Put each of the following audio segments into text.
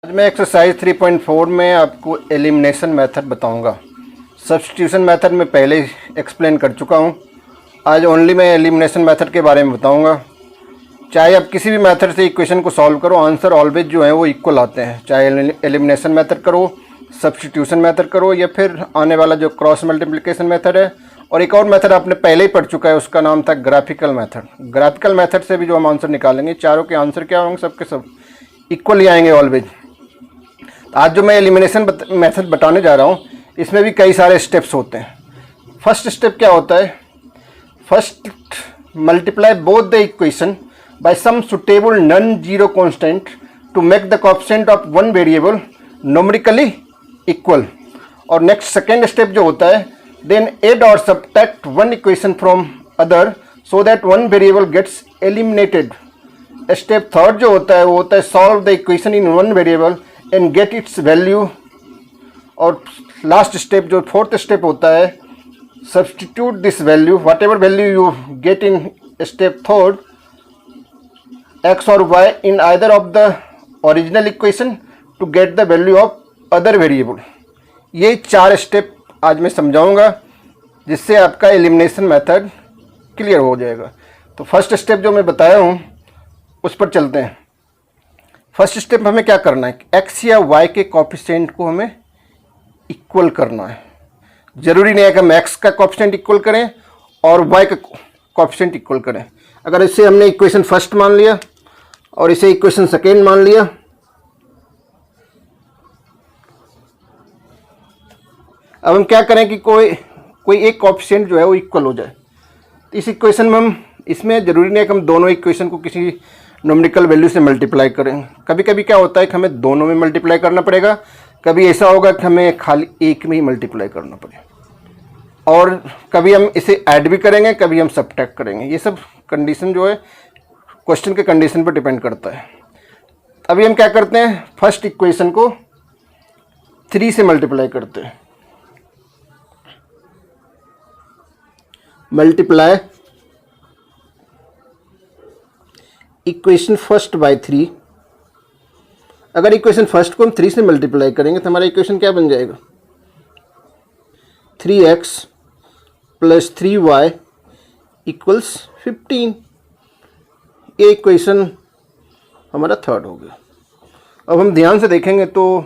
आज मैं एक्सरसाइज 3.4 में आपको एलिमिनेशन मेथड बताऊंगा। सब्स्टिट्यूशन मेथड में पहले ही एक्सप्लेन कर चुका हूं। आज ओनली मैं एलिमिनेशन मेथड के बारे में बताऊंगा। चाहे आप किसी भी मेथड से इक्वेशन को सॉल्व करो, आंसर ऑलवेज जो है वो इक्वल आते हैं। चाहे एलिमिनेशन मेथड करो, सब्स्टिट्यूशन मेथड करो, या फिर आने वाला जो क्रॉस मल्टीप्लिकेशन मेथड है। और एक और मेथड आपने पहले ही पढ़ चुका है, उसका नाम था ग्राफिकल मेथड। ग्राफिकल मेथड से भी जो हम आंसर निकालेंगे, चारों के आंसर क्या होंगे, सबके सब इक्वल ही आएंगे ऑलवेज। आज जो मैं एलिमिनेशन मेथड बताने जा रहा हूँ, इसमें भी कई सारे स्टेप्स होते हैं। फर्स्ट स्टेप क्या होता है? First, multiply both the equation by some suitable non zero constant to make the coefficient of one variable numerically equal. और नेक्स्ट सेकेंड स्टेप जो होता है, देन एड और subtract one equation from other so that one variable gets eliminated. Step third जो होता है वो होता है solve the equation in one variable and get its value. और लास्ट स्टेप जो फोर्थ स्टेप होता है, substitute this value whatever value you get in step third, x or y in either of the original equation to get the value of other variable. ये चार step आज मैं समझाऊंगा, जिससे आपका एलिमिनेशन मेथड क्लियर हो जाएगा। तो फर्स्ट स्टेप जो मैं बताया हूँ उस पर चलते हैं। फर्स्ट स्टेप हमें क्या करना है, एक्स या वाई के कोएफिशिएंट को हमें इक्वल करना है। जरूरी नहीं है कि हम एक्स का कोएफिशिएंट इक्वल करें और वाई का कोएफिशिएंट इक्वल करें। अगर इसे हमने इक्वेशन फर्स्ट मान लिया और इसे इक्वेशन सेकेंड मान लिया, अब हम क्या करें कि कोई एक कोएफिशिएंट जो है वो इक्वल हो जाए। तो इस इक्वेशन में हम, इसमें जरूरी नहीं है कि हम दोनों इक्वेशन को किसी न्यूमेरिकल वैल्यू से मल्टीप्लाई करें। कभी कभी क्या होता है कि हमें दोनों में मल्टीप्लाई करना पड़ेगा, कभी ऐसा होगा कि हमें खाली एक में ही मल्टीप्लाई करना पड़े, और कभी हम इसे ऐड भी करेंगे, कभी हम सबट्रैक्ट करेंगे। ये सब कंडीशन जो है क्वेश्चन के कंडीशन पर डिपेंड करता है। अभी हम क्या करते हैं, फर्स्ट इक्वेशन को 3 से मल्टीप्लाई करते हैं। Multiply equation first by 3। अगर इक्वेशन फर्स्ट को हम 3 से मल्टीप्लाई करेंगे तो हमारा इक्वेशन क्या बन जाएगा, 3x प्लस 3y इक्वल्स 15। ये इक्वेशन हमारा थर्ड हो गया। अब हम ध्यान से देखेंगे तो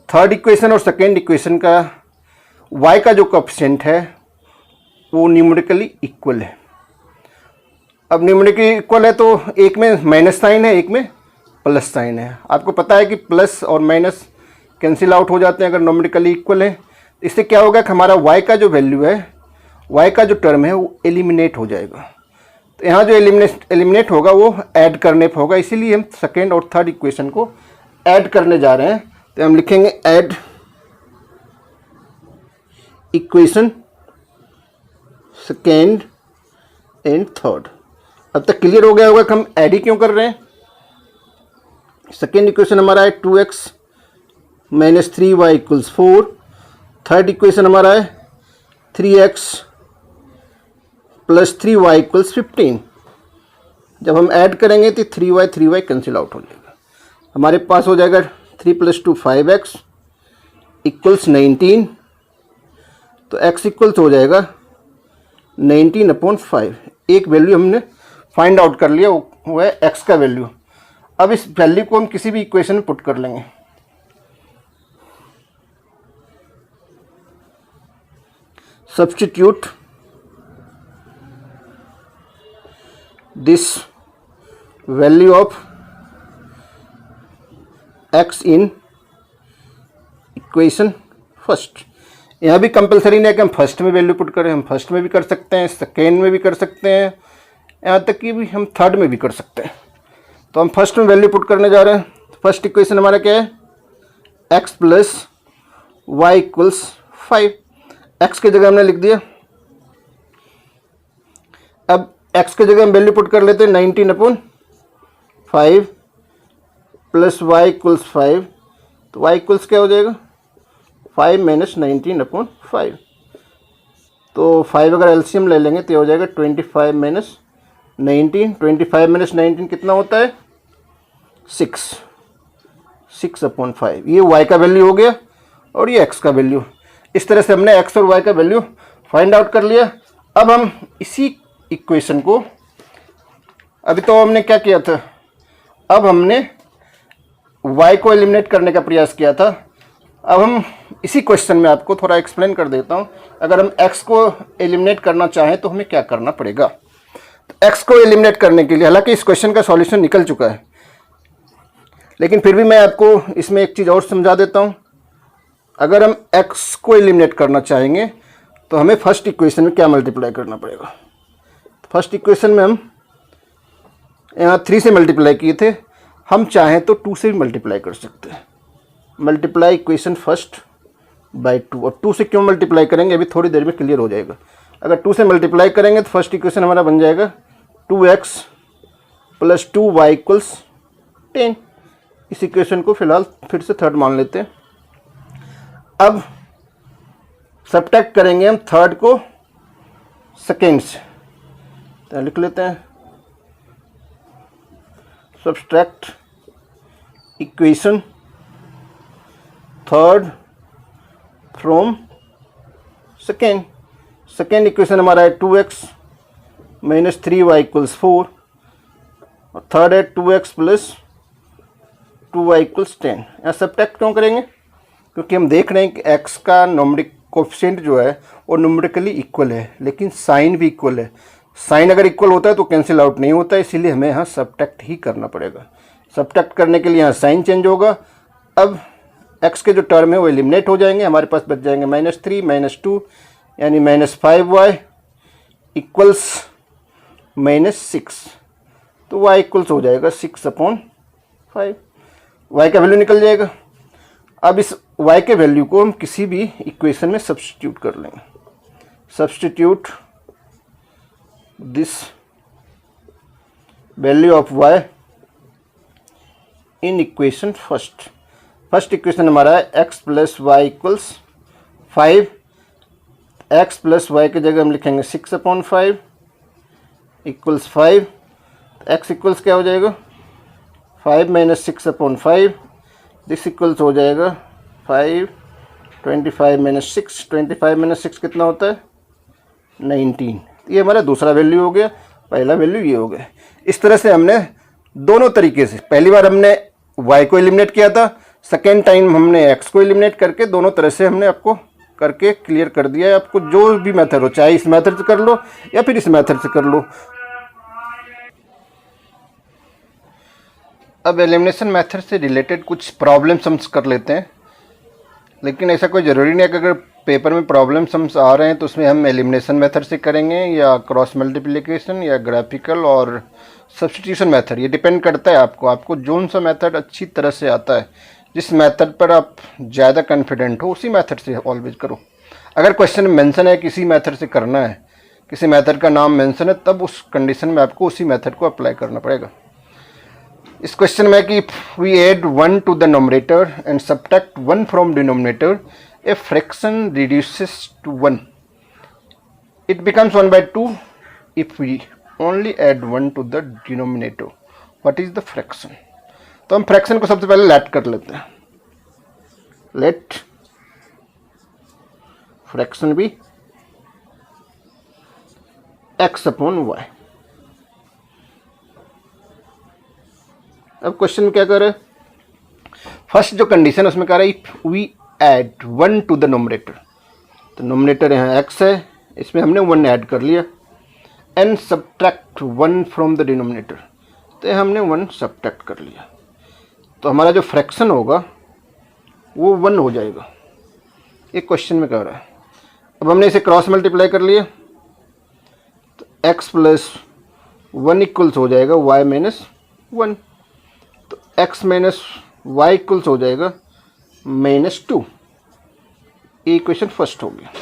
थर्ड इक्वेशन और सेकेंड इक्वेशन का y का जो कोएफिशिएंट है वो न्यूमेरिकली इक्वल है। अब न्यूमेरिकली इक्वल है तो एक में माइनस साइन है, एक में प्लस साइन है। आपको पता है कि प्लस और माइनस कैंसिल आउट हो जाते हैं अगर न्यूमेरिकली इक्वल है। इससे क्या होगा कि हमारा y का जो वैल्यू है, y का जो टर्म है वो एलिमिनेट हो जाएगा। तो यहाँ जो एलिमिनेट होगा वो ऐड करने पर होगा, इसीलिए हम सेकेंड और थर्ड इक्वेशन को ऐड करने जा रहे हैं। तो हम लिखेंगे add equation second and third. अब तक क्लियर हो गया होगा कि हम ऐड ही क्यों कर रहे हैं। सेकेंड इक्वेशन हमारा है 2x minus 3y equals 4। Third equation हमारा है 3x प्लस 3y इक्वल्स 15। जब हम ऐड करेंगे तो 3y कैंसिल आउट हो जाएगा। हमारे पास हो जाएगा 3 + 2 5x इक्वल्स 19। तो x इक्वल्स हो जाएगा 19/5। एक वैल्यू हमने फाइंड आउट कर लिया, वो है x का वैल्यू। अब इस वैल्यू को हम किसी भी इक्वेशन में पुट कर लेंगे। Substitute this value of x in equation first. यहाँ भी कंपलसरी नहीं है कि हम फर्स्ट में वैल्यू पुट करें, हम फर्स्ट में भी कर सकते हैं, सेकेंड में भी कर सकते हैं, यहाँ तक कि भी हम थर्ड में भी कर सकते हैं। तो हम फर्स्ट में वैल्यू पुट करने जा रहे हैं। फर्स्ट इक्वेशन हमारा क्या है, x प्लस वाई इक्वल्स 5। x की जगह हमने लिख दिया। अब x की जगह हम वैल्यू पुट कर लेते हैं 19/5 प्लस वाई इक्वल्स 5। तो y इक्वल्स क्या हो जाएगा, 5 - 19/5। तो 5 अगर एलसीएम ले लेंगे तो ये हो जाएगा 25 - 19। 25 - 19 कितना होता है, 6। 6/5। ये y का वैल्यू हो गया और ये x का वैल्यू। इस तरह से हमने x और y का वैल्यू फाइंड आउट कर लिया। अब हम इसी इक्वेशन को, अभी तो हमने क्या किया था, अब हमने y को एलिमिनेट करने का प्रयास किया था। अब हम इसी क्वेश्चन में आपको थोड़ा एक्सप्लेन कर देता हूँ। अगर हम x को एलिमिनेट करना चाहें तो हमें क्या करना पड़ेगा। तो x को एलिमिनेट करने के लिए, हालांकि इस क्वेश्चन का सॉल्यूशन निकल चुका है, लेकिन फिर भी मैं आपको इसमें एक चीज़ और समझा देता हूँ। अगर हम x को एलिमिनेट करना चाहेंगे तो हमें फर्स्ट इक्वेशन में क्या मल्टीप्लाई करना पड़ेगा। फर्स्ट इक्वेशन में हम यहाँ 3 से मल्टीप्लाई किए थे, हम चाहें तो 2 से भी मल्टीप्लाई कर सकते हैं। Multiply equation first by 2। और 2 से क्यों मल्टीप्लाई करेंगे अभी थोड़ी देर में क्लियर हो जाएगा। अगर 2 से मल्टीप्लाई करेंगे तो फर्स्ट इक्वेशन हमारा बन जाएगा 2x + 2y = 10। इस इक्वेशन को फिलहाल फिर से थर्ड मान लेते हैं। अब सब्ट्रैक्ट करेंगे हम थर्ड को सेकेंड से, तो लिख लेते हैं subtract equation third from second. Second equation हमारा है 2x - 3y = 4 और थर्ड है 2x + 2y = 10। यहाँ सब्ट्रैक्ट क्यों करेंगे, क्योंकि हम देख रहे हैं कि x का न्यूमेरिक कोएफिशिएंट जो है वो न्यूमेरिकली इक्वल है, लेकिन साइन भी इक्वल है। साइन अगर इक्वल होता है तो कैंसिल आउट नहीं होता, इसीलिए हमें यहाँ सब्ट्रैक्ट ही करना पड़ेगा। सब्ट्रैक्ट करने के लिए यहाँ साइन चेंज होगा। अब x के जो टर्म है वो एलिमिनेट हो जाएंगे, हमारे पास बच जाएंगे -3 - 2 यानी -5y = -6। तो y इक्वल्स हो जाएगा 6/5। y का वैल्यू निकल जाएगा। अब इस y के वैल्यू को हम किसी भी इक्वेशन में सब्स्टिट्यूट कर लेंगे। Substitute this value of y in equation first. First equation हमारा है x + y = 5। x + y की जगह हम लिखेंगे 6/5 = 5। x इक्वल्स क्या हो जाएगा 5 - 6/5। दिस इक्वल्स हो जाएगा 5। 25 - 6, 25 - 6 कितना होता है 19। ये हमारा दूसरा वैल्यू हो गया, पहला वैल्यू ये हो गया। इस तरह से हमने दोनों तरीके से, पहली बार हमने y को एलिमिनेट किया था, सेकेंड टाइम हमने x को एलिमिनेट करके, दोनों तरह से हमने आपको करके क्लियर कर दिया है। आपको जो भी मेथड हो, चाहे इस मेथड से कर लो या फिर इस मेथड से कर लो। अब एलिमिनेशन मेथड से रिलेटेड कुछ प्रॉब्लम सम्स कर लेते हैं, लेकिन ऐसा कोई ज़रूरी नहीं है कि अगर पेपर में प्रॉब्लम सम्स आ रहे हैं तो उसमें हम एलिमिनेशन मेथड से करेंगे या क्रॉस मल्टीप्लिकेशन या ग्राफिकल और सब्स्टिट्यूशन मेथड। ये डिपेंड करता है आपको जोन सा मेथड अच्छी तरह से आता है, जिस मेथड पर आप ज़्यादा कॉन्फिडेंट हो उसी मेथड से ऑलवेज करो। अगर क्वेश्चन में मेंशन है किसी मेथड से करना है, किसी मेथड का नाम मेंशन है, तब उस कंडीशन में आपको उसी मेथड को अप्लाई करना पड़ेगा। इस क्वेश्चन में कि we add 1 to the numerator and subtract 1 from denominator, a fraction reduces to 1, it becomes 1/2 if we only add 1 to the denominator. What is the fraction. तो हम फ्रैक्शन को सबसे पहले लेट कर लेते हैं। Let fraction be x/y। अब question में क्या कर रहे हैं, फर्स्ट जो कंडीशन है उसमें कह रहा है if we add 1 to the numerator. तो नोमरेटर यहाँ x है, इसमें हमने 1 ऐड कर लिया। And subtract 1 from the denominator, तो हमने 1 सब्ट्रैक्ट कर लिया। तो हमारा जो फ्रैक्शन होगा वो 1 हो जाएगा। एक क्वेश्चन में कह रहा है। अब हमने इसे क्रॉस मल्टीप्लाई कर लिया, तो x + 1 इक्वल्स हो जाएगा y - 1। तो x - y इक्वल्स हो जाएगा -2। ये इक्वेशन फर्स्ट हो गया।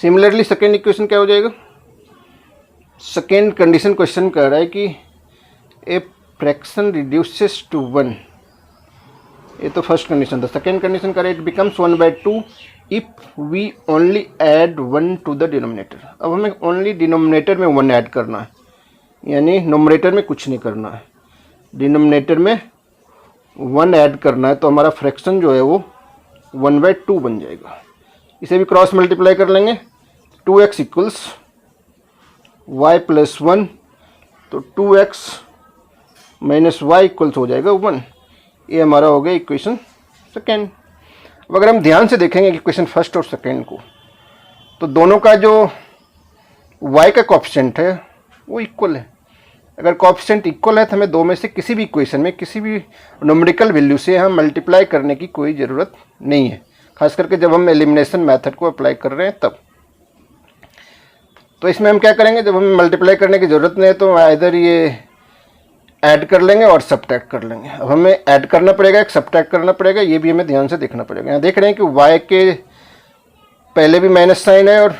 सिमिलरली सेकेंड इक्वेशन क्या हो जाएगा, सेकेंड कंडीशन क्वेश्चन कह रहा है कि ए फ्रैक्शन रिड्यूसेस टू 1। ये तो फर्स्ट कंडीशन था। सेकेंड कंडीशन कह रहा है it becomes 1/2 if we only add 1 to the denominator. अब हमें ओनली डिनोमिनेटर में 1 ऐड करना है, यानी नोमरेटर में कुछ नहीं करना है। डिनोमिनेटर में 1 ऐड करना है तो हमारा फ्रैक्शन जो है वो 1/2 बन जाएगा। इसे भी क्रॉस मल्टीप्लाई कर लेंगे, 2x इक्वल्स y प्लस 1, तो 2x माइनस वाई इक्वल्स हो जाएगा 1। ये हमारा हो गया इक्वेशन सेकेंड। अब अगर हम ध्यान से देखेंगे इक्वेशन फर्स्ट और सेकेंड को, तो दोनों का जो y का कोएफिशिएंट है वो इक्वल है। अगर कोएफिशिएंट इक्वल है तो हमें दो में से किसी भी इक्वेशन में किसी भी न्यूमेरिकल वैल्यू से हम मल्टीप्लाई करने की कोई ज़रूरत नहीं है, खास करके जब हम एलिमिनेशन मेथड को अप्लाई कर रहे हैं तब। तो इसमें हम क्या करेंगे, जब हमें मल्टीप्लाई करने की ज़रूरत नहीं है तो इधर ये ऐड कर लेंगे और सब्ट्रैक्ट कर लेंगे। अब हमें ऐड करना पड़ेगा, एक सब्ट्रैक्ट करना पड़ेगा, ये भी हमें ध्यान से देखना पड़ेगा। यहाँ देख रहे हैं कि y के पहले भी माइनस साइन है और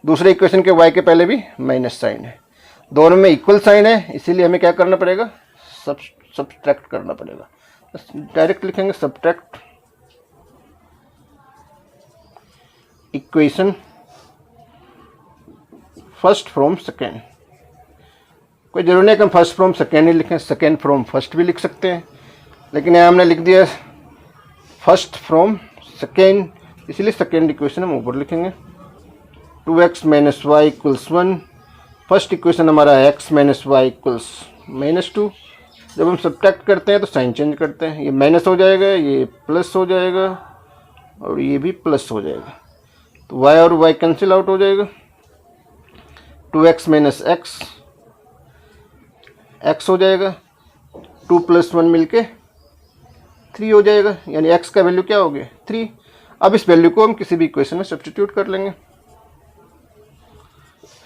दूसरे इक्वेशन के y के पहले भी माइनस साइन है, दोनों में इक्वल साइन है, इसीलिए हमें क्या करना पड़ेगा, सब्ट्रैक्ट करना पड़ेगा। डायरेक्ट लिखेंगे subtract equation first from second. कोई जरूरी नहीं कि हम फर्स्ट फ्रॉम सेकेंड ही लिखें, सेकेंड फ्रॉम फर्स्ट भी लिख सकते हैं, लेकिन यहाँ हमने लिख दिया फर्स्ट फ्रॉम सेकेंड, इसीलिए सेकेंड इक्वेशन हम ऊपर लिखेंगे। 2x minus y equals 1। First equation हमारा है x माइनस वाई इक्वल्स -2। जब हम सब्ट्रैक्ट करते हैं तो साइन चेंज करते हैं, ये माइनस हो जाएगा, ये प्लस हो जाएगा और ये भी प्लस हो जाएगा, तो y और y कैंसिल आउट हो जाएगा। 2x माइनस x हो जाएगा, 2 + 1 मिलके 3 हो जाएगा, यानी x का वैल्यू क्या हो गया 3। अब इस वैल्यू को हम किसी भी इक्वेशन में सब्स्टिट्यूट कर लेंगे।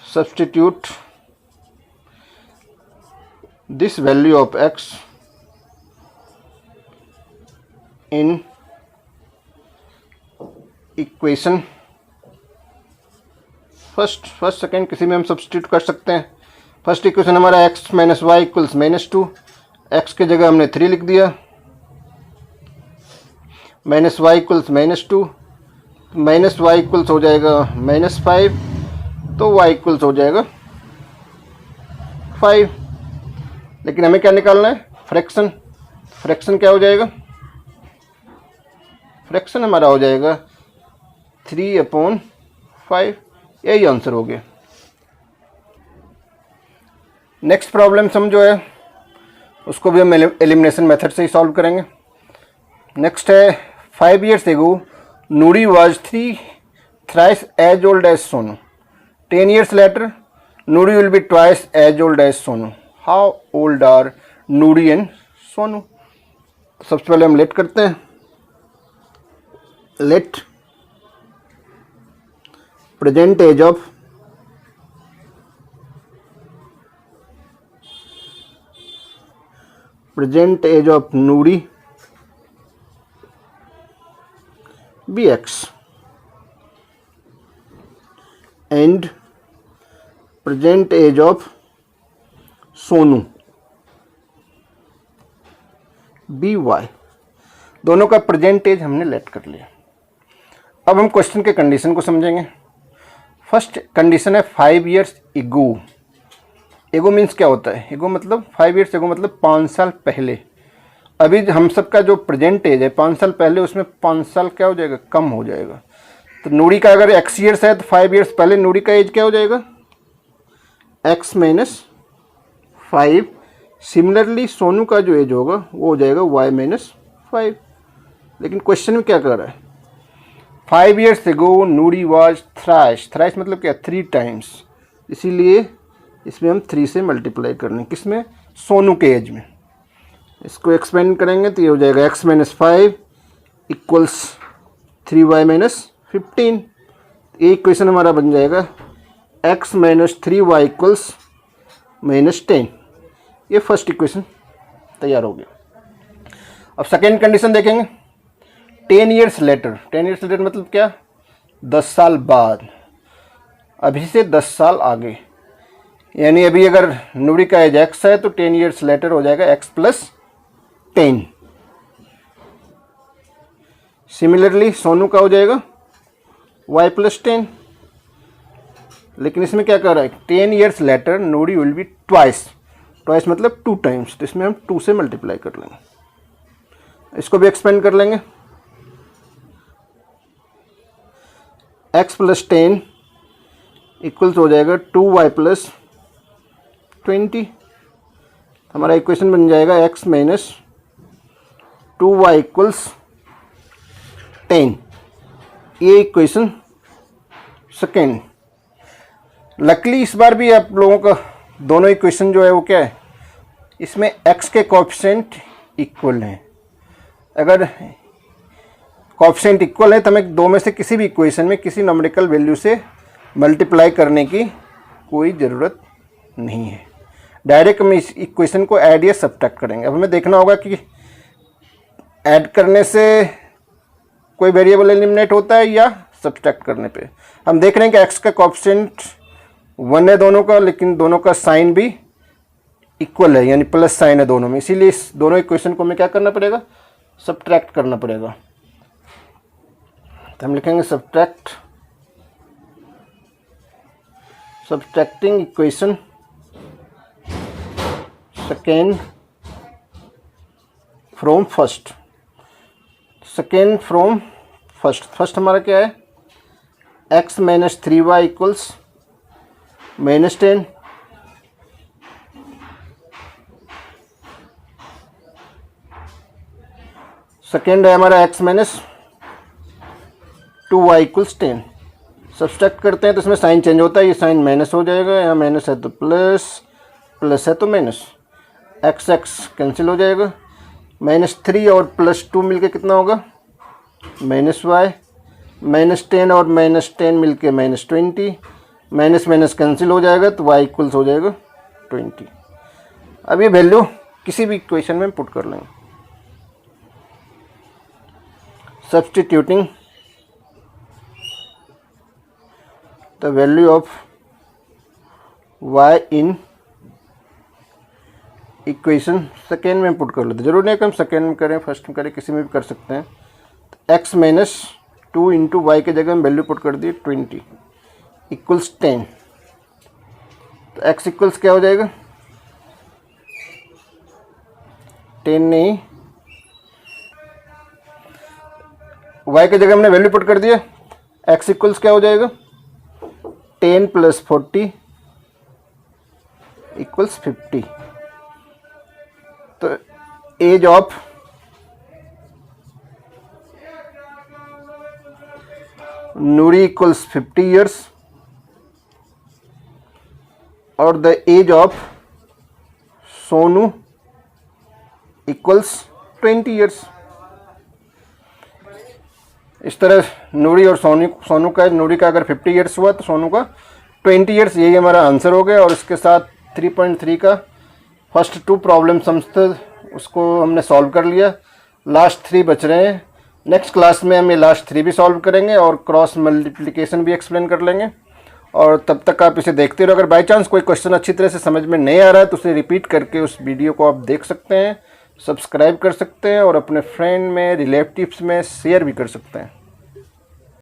Substitute this value of x in equation first second, किसी में हम सब्स्टिट्यूट कर सकते हैं। फर्स्ट इक्वेशन हमारा x minus y equals -2, x की जगह हमने 3 लिख दिया, minus y equals -2, minus y equals हो जाएगा -5, तो y इक्वल्स हो जाएगा 5। लेकिन हमें क्या निकालना है, फ्रैक्शन। फ्रैक्शन क्या हो जाएगा, फ्रैक्शन हमारा हो जाएगा 3/5। यही आंसर हो गया। नेक्स्ट प्रॉब्लम हम जो है उसको भी हम एलिमिनेशन मेथड से ही सॉल्व करेंगे। नेक्स्ट है 5 years ago Nuri was thrice as old as Sonu. 10 years later Nuri will be twice as old as Sonu. How old are Nuri and Sonu? सबसे पहले हम लेट करते हैं। Let present age of Nuri bx and present age of Sonu by। दोनों का present as हमने late कर लिया। अब हम क्वेश्चन के कंडीशन को समझेंगे। फर्स्ट कंडीशन है 5 years एगो। एगो मीन्स क्या होता है, एगो मतलब 5 years एगो मतलब 5 साल पहले। अभी हम सबका जो प्रेजेंट एज है 5 साल पहले, उसमें 5 साल क्या हो जाएगा, कम हो जाएगा। तो नूरी का अगर x years है तो 5 years पहले नूरी का एज क्या हो जाएगा, x - 5। सिमिलरली सोनू का जो एज होगा वो हो जाएगा y - 5। लेकिन क्वेश्चन में क्या कर रहा है, 5 years एगो नूरी वाज थ्राइस मतलब क्या, 3 times, इसीलिए इसमें हम 3 से मल्टीप्लाई करने, किसमें, सोनू के एज में। इसको एक्सपेंड करेंगे तो ये हो जाएगा x - 5 इक्वल्स 3y - 15। ये इक्वेशन हमारा बन जाएगा x - 3y इक्वल्स -10। ये फर्स्ट इक्वेशन तैयार हो गया। अब सेकेंड कंडीशन देखेंगे। 10 years later, 10 years later मतलब क्या, 10 साल बाद, अभी से 10 साल आगे। यानी अभी अगर नूरी का एज x है तो 10 years later हो जाएगा x + 10। सिमिलरली सोनू का हो जाएगा y + 10। लेकिन इसमें क्या कर रहा है, 10 years later Noori will be twice मतलब 2 times, तो इसमें हम 2 से मल्टीप्लाई कर लेंगे। इसको भी एक्सपेंड कर लेंगे। x + 10 इक्वल्स हो जाएगा 2y + 20। हमारा इक्वेशन बन जाएगा x - 2y = 10। ये इक्वेशन सेकेंड। लकीली इस बार भी आप लोगों का दोनों इक्वेशन जो है वो क्या है, इसमें x के कोएफिशिएंट इक्वल हैं। अगर कोएफिशिएंट इक्वल है तो हमें दो में से किसी भी इक्वेशन में किसी न्यूमेरिकल वैल्यू से मल्टीप्लाई करने की कोई ज़रूरत नहीं है। डायरेक्ट हम इस इक्वेशन को ऐड या सब्ट्रैक्ट करेंगे। अब हमें देखना होगा कि ऐड करने से कोई वेरिएबल एलिमिनेट होता है या सब्ट्रैक्ट करने पे। हम देख रहे हैं कि x का कोएफिशिएंट 1 है दोनों का, लेकिन दोनों का साइन भी इक्वल है, यानी प्लस साइन है दोनों में। इसीलिए इस दोनों इक्वेशन को हमें क्या करना पड़ेगा, सब्ट्रैक्ट करना पड़ेगा। तो हम लिखेंगे subtracting equation second from first. Second from first, first हमारा क्या है, x - 3y = -10। सेकेंड है हमारा x - 2y = 10। सब्सट्रैक्ट करते हैं तो इसमें साइन चेंज होता है, ये साइन माइनस हो जाएगा, यहाँ माइनस है तो प्लस, प्लस है तो माइनस, x कैंसिल हो जाएगा। -3 और +2 मिलके कितना होगा, -y, -10 और -10 मिलके -20, माइनस माइनस कैंसिल हो जाएगा तो y इक्वल्स हो जाएगा 20। अब ये वैल्यू किसी भी इक्वेशन में पुट कर लेंगे। Substituting the value of y in equation second में पुट कर लेते, जरूर नहीं कि हम सेकेंड में करें, फर्स्ट में करें, किसी में भी कर सकते हैं। तो x - 2 × y के जगह हम वैल्यू पुट कर दिए 20 = 10। तो x इक्वल्स क्या हो जाएगा, 10 नहीं, y के जगह हमने वैल्यू पुट कर दिया, x इक्वल्स क्या हो जाएगा, 10 + 40 = 50। तो एज ऑफ नूरी = 50 years और the age of Sonu = 20 years। इस तरह नूरी और सोनू का, नूरी का अगर 50 years हुआ तो सोनू का 20 years। यही हमारा आंसर हो गया। और इसके साथ 3.3 का फर्स्ट 2 प्रॉब्लम समझते उसको हमने सॉल्व कर लिया। लास्ट 3 बच रहे हैं। नेक्स्ट क्लास में हम ये लास्ट 3 भी सॉल्व करेंगे और क्रॉस मल्टीप्लिकेशन भी एक्सप्लेन कर लेंगे। और तब तक आप इसे देखते रहो। अगर बाई चांस कोई क्वेश्चन अच्छी तरह से समझ में नहीं आ रहा है तो उसे रिपीट करके उस वीडियो को आप देख सकते हैं, सब्सक्राइब कर सकते हैं और अपने फ्रेंड में, रिलेटिव्स में शेयर भी कर सकते हैं।